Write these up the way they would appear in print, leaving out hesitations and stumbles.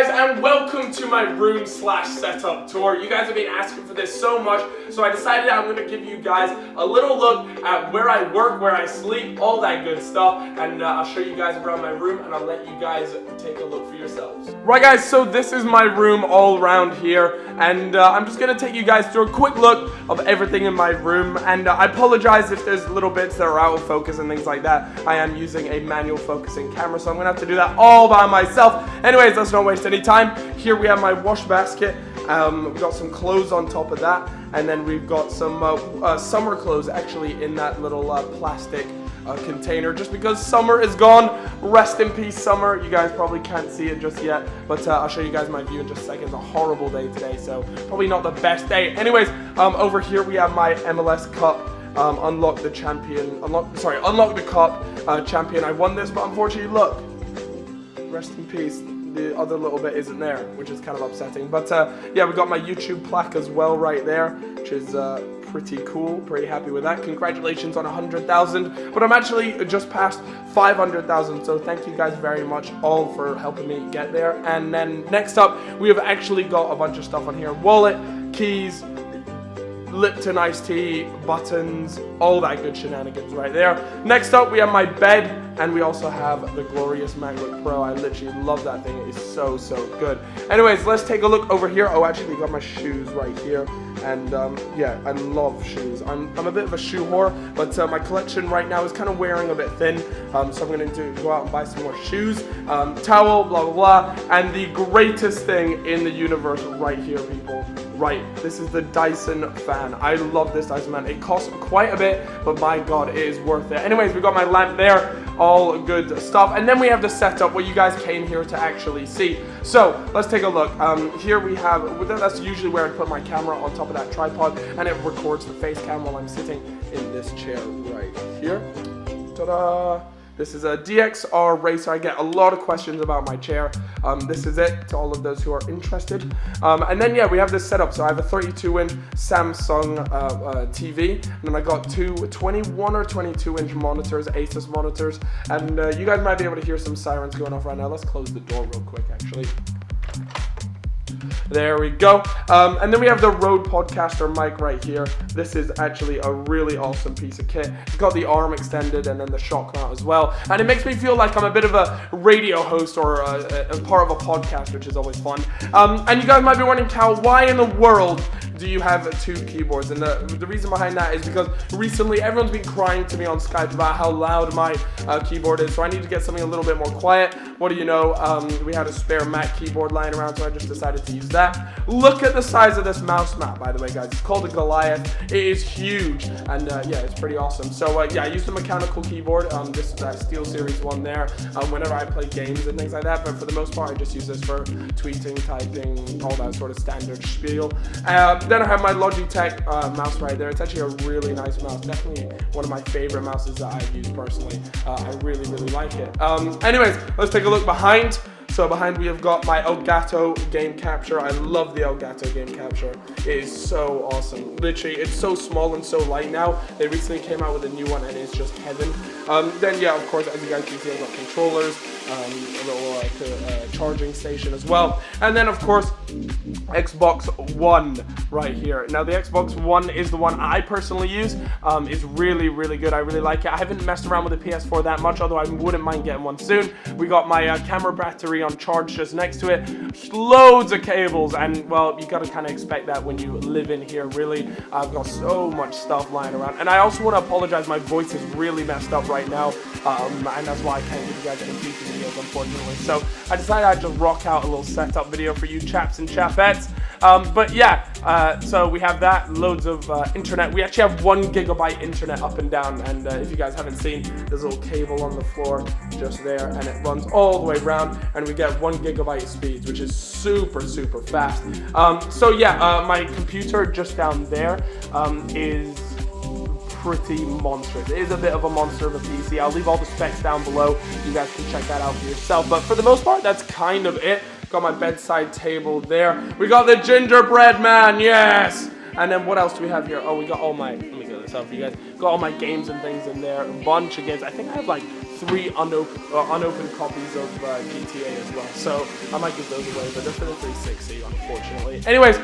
guys, and welcome to my room / setup tour. You guys have been asking for this so much, so I decided I'm going to give you guys a little look at where I work, where I sleep, all that good stuff, and I'll show you guys around my room, and I'll let you guys take a look for yourselves. Right guys, so this is my room all around here, and I'm just going to take you guys through a quick look of everything in my room, and I apologize if there's little bits that are out of focus and things like that. I am using a manual focusing camera, so I'm going to have to do that all by myself. Anyways, let's not waste any time. Here we have my wash basket. We've got some clothes on top of that, and then we've got some summer clothes actually in that little plastic container, just because summer is gone. Rest in peace, summer. You guys probably can't see it just yet, but I'll show you guys my view in just a second. It's a horrible day today, so probably not the best day. Anyways, over here we have my MLS Cup. Unlock the cup champion. I won this, but unfortunately, look, rest in peace. The other little bit isn't there, which is kind of upsetting. But yeah, we got my YouTube plaque as well right there, which is pretty cool. Pretty happy with that. Congratulations on 100,000. But I'm actually just past 500,000, so thank you guys very much all for helping me get there. And then next up, we have actually got a bunch of stuff on here: wallet, keys, Lipton iced tea, buttons, all that good shenanigans right there. Next up, we have my bed, and we also have the glorious MacBook Pro. I literally love that thing. It is so good. Anyways, let's take a look over here. Oh, actually, we got my shoes right here, and yeah, I love shoes. I'm a bit of a shoe whore, but my collection right now is kind of wearing a bit thin, so I'm going to go out and buy some more shoes, towel, blah blah blah, and the greatest thing in the universe right here, people. Right, this is the Dyson fan. I love this Dyson fan. It costs quite a bit, but my god, it is worth it. Anyways, we got my lamp there, all good stuff. And then we have the setup, what you guys came here to actually see. So, let's take a look. Here we have, that's usually where I put my camera on top of that tripod, and it records the face cam while I'm sitting in this chair right here. Ta-da! This is a DXR Racer. I get a lot of questions about my chair. This is it to all of those who are interested. And then yeah, we have this setup. So I have a 32-inch Samsung TV, and then I got two 21 or 22-inch monitors, Asus monitors. And you guys might be able to hear some sirens going off right now. Let's close the door real quick, actually. There we go. And then we have the Rode Podcaster mic right here. This is actually a really awesome piece of kit. It's got the arm extended and then the shock mount as well. And it makes me feel like I'm a bit of a radio host or a part of a podcast, which is always fun. And you guys might be wondering, Cal, why in the world do you have two keyboards? And the reason behind that is because recently everyone's been crying to me on Skype about how loud my keyboard is, so I need to get something a little bit more quiet. What do you know? We had a spare Mac keyboard lying around, so I just decided to use that. Look at the size of this mouse mat, by the way, guys. It's called a Goliath. It is huge, and yeah, it's pretty awesome. So yeah, I used a mechanical keyboard. This is that Steel Series 1 there, whenever I play games and things like that, but for the most part, I just use this for tweeting, typing, all that sort of standard spiel. Then I have my Logitech mouse right there. It's actually a really nice mouse. Definitely one of my favorite mouses that I've used personally. I really like it. Anyways, let's take a look behind. So behind we have got my Elgato game capture. I love the Elgato game capture. It is so awesome. Literally, it's so small and so light now. They recently came out with a new one and it's just heaven. Then yeah, of course, as you guys can see, I've got controllers, a little charging station as well. And then of course, Xbox One right here. Now the Xbox One is the one I personally use. It's really good. I really like it. I haven't messed around with the PS4 that much, although I wouldn't mind getting one soon. We got my camera battery on charge just next to it. Loads of cables, and well, you gotta kind of expect that when you live in here, really. I've got so much stuff lying around. And I also want to apologize, my voice is really messed up right now, and that's why I can't give you guys any future videos, unfortunately. So I decided I'd just rock out a little setup video for you chaps and chapettes. But yeah, so we have that, loads of internet. We actually have 1 gigabyte internet up and down, and if you guys haven't seen, there's a little cable on the floor just there, and it runs all the way around, and we get 1 gigabyte speeds, which is super fast. So yeah, my computer just down there is pretty monstrous. It is a bit of a monster of a PC. I'll leave all the specs down below. You guys can check that out for yourself. But for the most part, that's kind of it. Got my bedside table there. We got the gingerbread man, yes! And then what else do we have here? Oh, we got all my, let me get this out for you guys. Got all my games and things in there. A bunch of games. I think I have like 3 unopened copies of GTA as well. So I might give those away, but they're for the 360, unfortunately. Anyways,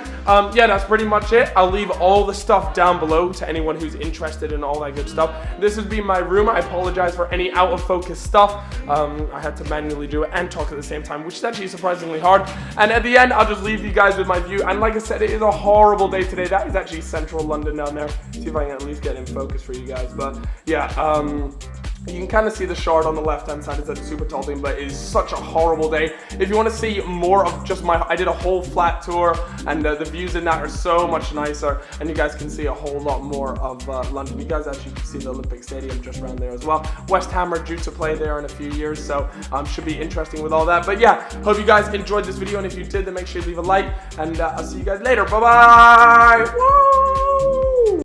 yeah, that's pretty much it. I'll leave all the stuff down below to anyone who's interested in all that good stuff. This has been my room. I apologize for any out of focus stuff. I had to manually do it and talk at the same time, which is actually surprisingly hard. And at the end, I'll just leave you guys with my view. And like I said, it is a horrible day today. That is actually central London down there. See if I can at least get in focus for you guys. But yeah, you can kind of see the shard on the left-hand side. It's a super tall thing, but it is such a horrible day. If you want to see more of just I did a whole flat tour, and the views in that are so much nicer, and you guys can see a whole lot more of London. You guys actually can see the Olympic Stadium just around there as well. West Ham are due to play there in a few years, so should be interesting with all that. But yeah, hope you guys enjoyed this video, and if you did, then make sure you leave a like, and I'll see you guys later. Bye-bye! Woo!